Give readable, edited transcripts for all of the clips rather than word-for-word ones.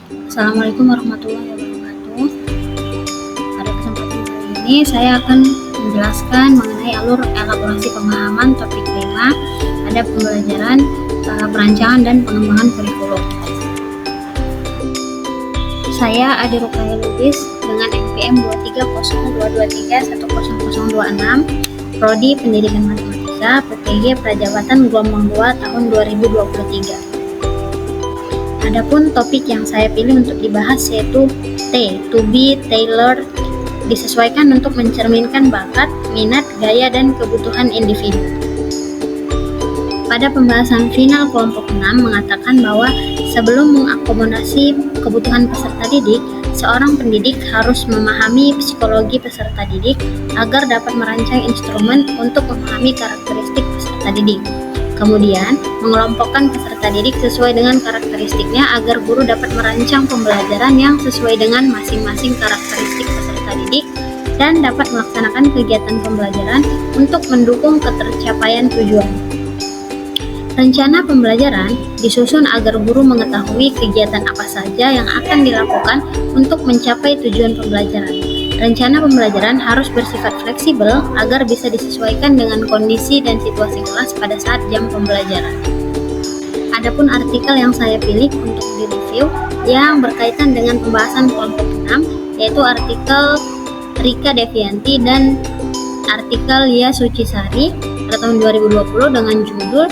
Assalamualaikum warahmatullahi wabarakatuh. Pada kesempatan kali ini saya akan menjelaskan mengenai alur elaborasi pemahaman topik 5 ada pembelajaran, perancangan dan pengembangan kurikulum. Saya Adi Rukaya Lubis dengan NPM 23022310026, Prodi Pendidikan Matematika, PTG Prajabatan Gelombang 2 tahun 2023. Adapun topik yang saya pilih untuk dibahas yaitu T, to be tailored, disesuaikan untuk mencerminkan bakat, minat, gaya, dan kebutuhan individu. Pada pembahasan final kelompok 6 mengatakan bahwa sebelum mengakomodasi kebutuhan peserta didik, seorang pendidik harus memahami psikologi peserta didik agar dapat merancang instrumen untuk memahami karakteristik peserta didik. Kemudian, mengelompokkan peserta didik sesuai dengan karakteristiknya agar guru dapat merancang pembelajaran yang sesuai dengan masing-masing karakteristik peserta didik dan dapat melaksanakan kegiatan pembelajaran untuk mendukung ketercapaian tujuan. Rencana pembelajaran disusun agar guru mengetahui kegiatan apa saja yang akan dilakukan untuk mencapai tujuan pembelajaran. Rencana pembelajaran harus bersifat fleksibel agar bisa disesuaikan dengan kondisi dan situasi kelas pada saat jam pembelajaran. Adapun artikel yang saya pilih untuk direview yang berkaitan dengan pembahasan kelompok 6 yaitu artikel Rika Devianti dan artikel Lia Sucisari pada tahun 2020 dengan judul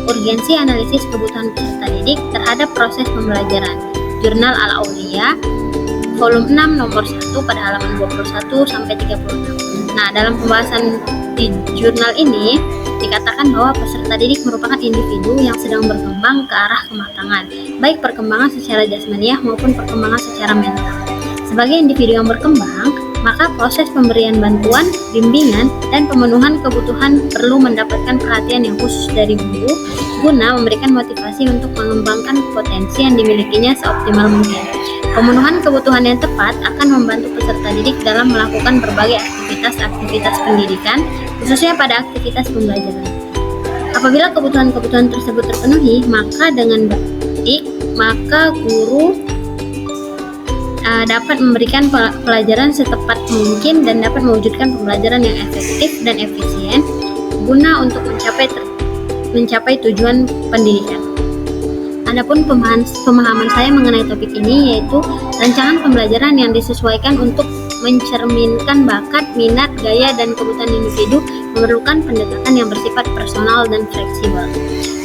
Urgensi Analisis Kebutuhan Peserta Didik Terhadap Proses Pembelajaran, Jurnal Al-Aulia, volume 6 nomor 1 pada halaman 21-36. Nah, dalam pembahasan di jurnal ini dikatakan bahwa peserta didik merupakan individu yang sedang berkembang ke arah kematangan, baik perkembangan secara jasmaniah maupun perkembangan secara mental. Sebagai individu yang berkembang, maka proses pemberian bantuan, bimbingan, dan pemenuhan kebutuhan perlu mendapatkan perhatian yang khusus dari guru guna memberikan motivasi untuk mengembangkan potensi yang dimilikinya seoptimal mungkin. Pemenuhan kebutuhan yang tepat akan membantu peserta didik dalam melakukan berbagai aktivitas pendidikan, khususnya pada aktivitas pembelajaran. Apabila kebutuhan-kebutuhan tersebut terpenuhi, maka dengan baik, maka guru dapat memberikan pelajaran setepat mungkin dan dapat mewujudkan pembelajaran yang efektif dan efisien guna untuk mencapai tujuan pendidikan. Adapun pemahaman saya mengenai topik ini yaitu rancangan pembelajaran yang disesuaikan untuk mencerminkan bakat, minat, gaya, dan kebutuhan individu memerlukan pendekatan yang bersifat personal dan fleksibel.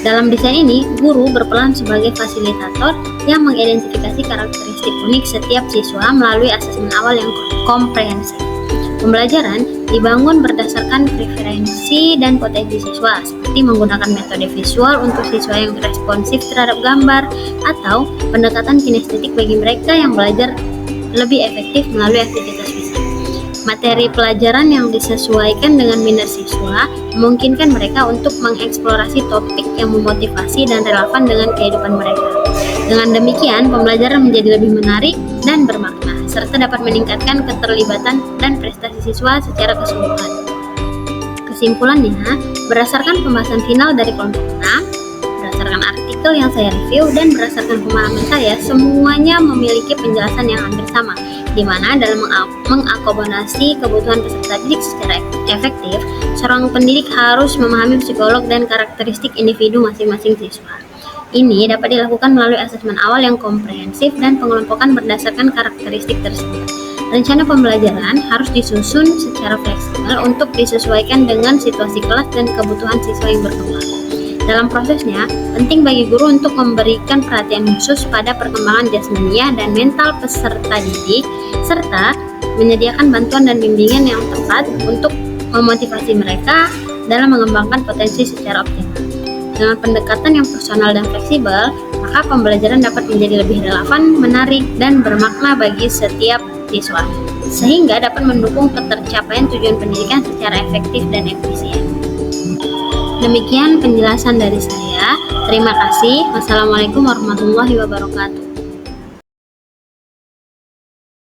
Dalam desain ini, guru berperan sebagai fasilitator yang mengidentifikasi karakteristik unik setiap siswa melalui asesmen awal yang komprehensif. Pembelajaran dibangun berdasarkan preferensi dan potensi siswa, seperti menggunakan metode visual untuk siswa yang responsif terhadap gambar, atau pendekatan kinestetik bagi mereka yang belajar lebih efektif melalui aktivitas fisik. Materi pelajaran yang disesuaikan dengan minat siswa memungkinkan mereka untuk mengeksplorasi topik yang memotivasi dan relevan dengan kehidupan mereka. Dengan demikian, pembelajaran menjadi lebih menarik dan bermakna, serta dapat meningkatkan keterlibatan dan prestasi siswa secara keseluruhan. Kesimpulannya, berdasarkan pembahasan final dari kelompok 6, berdasarkan artikel yang saya review, dan berdasarkan pemahaman saya, semuanya memiliki penjelasan yang hampir sama, di mana dalam mengakomodasi kebutuhan peserta didik secara efektif, seorang pendidik harus memahami psikolog dan karakteristik individu masing-masing siswa. Ini dapat dilakukan melalui asesmen awal yang komprehensif dan pengelompokan berdasarkan karakteristik tersebut. Rencana pembelajaran harus disusun secara fleksibel untuk disesuaikan dengan situasi kelas dan kebutuhan siswa yang berkembang. Dalam prosesnya, penting bagi guru untuk memberikan perhatian khusus pada perkembangan jasmaniah dan mental peserta didik, serta menyediakan bantuan dan bimbingan yang tepat untuk memotivasi mereka dalam mengembangkan potensi secara optimal. Dengan pendekatan yang personal dan fleksibel, maka pembelajaran dapat menjadi lebih relevan, menarik, dan bermakna bagi setiap siswa, sehingga dapat mendukung ketercapaian tujuan pendidikan secara efektif dan efisien. Demikian penjelasan dari saya. Terima kasih. Wassalamualaikum warahmatullahi wabarakatuh.